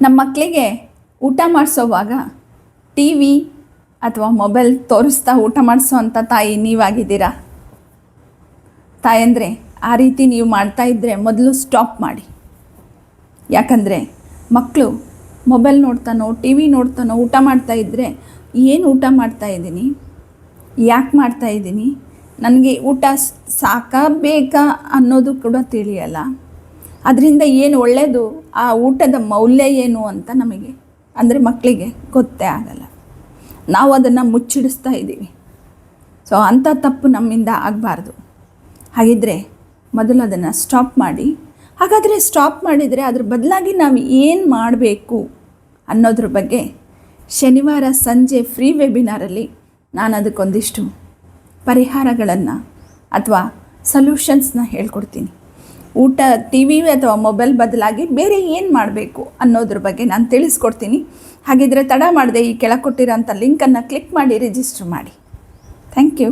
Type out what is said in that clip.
ನಮ್ಮ ಮಕ್ಕಳಿಗೆ ಊಟ ಮಾಡಿಸೋವಾಗ ಟಿ ವಿ ಅಥವಾ ಮೊಬೈಲ್ ತೋರಿಸ್ತಾ ಊಟ ಮಾಡಿಸೋ ಅಂಥ ತಾಯಿ ನೀವಾಗಿದ್ದೀರಾ? ತಾಯಂದರೆ ಆ ರೀತಿ ನೀವು ಮಾಡ್ತಾಯಿದ್ದರೆ ಮೊದಲು ಸ್ಟಾಪ್ ಮಾಡಿ. ಯಾಕಂದರೆ ಮಕ್ಕಳು ಮೊಬೈಲ್ ನೋಡ್ತಾನೋ ಟಿ ವಿ ನೋಡ್ತಾನೋ ಊಟ ಮಾಡ್ತಾಯಿದ್ರೆ ಏನು ಊಟ ಮಾಡ್ತಾಯಿದ್ದೀನಿ, ಯಾಕೆ ಮಾಡ್ತಾಯಿದ್ದೀನಿ, ನನಗೆ ಊಟ ಸಾಕಾ ಬೇಕಾ ಅನ್ನೋದು ಕೂಡ ತಿಳಿಯಲ್ಲ. ಅದರಿಂದ ಏನು ಒಳ್ಳೆಯದು, ಆ ಊಟದ ಮೌಲ್ಯ ಏನು ಅಂತ ನಮಗೆ ಅಂದರೆ ಮಕ್ಕಳಿಗೆ ಗೊತ್ತೇ ಆಗಲ್ಲ. ನಾವು ಅದನ್ನು ಮುಚ್ಚಿಡಿಸ್ತಾ ಇದ್ದೀವಿ. ಸೊ ಅಂಥ ತಪ್ಪು ನಮ್ಮಿಂದ ಆಗಬಾರ್ದು. ಹಾಗಿದ್ದರೆ ಮೊದಲು ಅದನ್ನು ಸ್ಟಾಪ್ ಮಾಡಿ. ಹಾಗಾದರೆ ಸ್ಟಾಪ್ ಮಾಡಿದರೆ ಅದ್ರ ಬದಲಾಗಿ ನಾವು ಏನು ಮಾಡಬೇಕು ಅನ್ನೋದ್ರ ಬಗ್ಗೆ ಶನಿವಾರ ಸಂಜೆ ಫ್ರೀ ವೆಬಿನಾರಲ್ಲಿ ನಾನು ಅದಕ್ಕೊಂದಿಷ್ಟು ಪರಿಹಾರಗಳನ್ನು ಅಥವಾ ಸೊಲ್ಯೂಷನ್ಸ್ನ ಹೇಳ್ಕೊಡ್ತೀನಿ. ಊಟ ಟಿ ವಿ ಅಥವಾ ಮೊಬೈಲ್ ಬದಲಾಗಿ ಬೇರೆ ಏನು ಮಾಡಬೇಕು ಅನ್ನೋದ್ರ ಬಗ್ಗೆ ನಾನು ತಿಳಿಸ್ಕೊಡ್ತೀನಿ. ಹಾಗಿದ್ರೆ ತಡ ಮಾಡದೆ ಈ ಕೆಳಗೆ ಕೊಟ್ಟಿರೋಂಥ ಲಿಂಕನ್ನು ಕ್ಲಿಕ್ ಮಾಡಿ ರಿಜಿಸ್ಟರ್ ಮಾಡಿ. Thank you.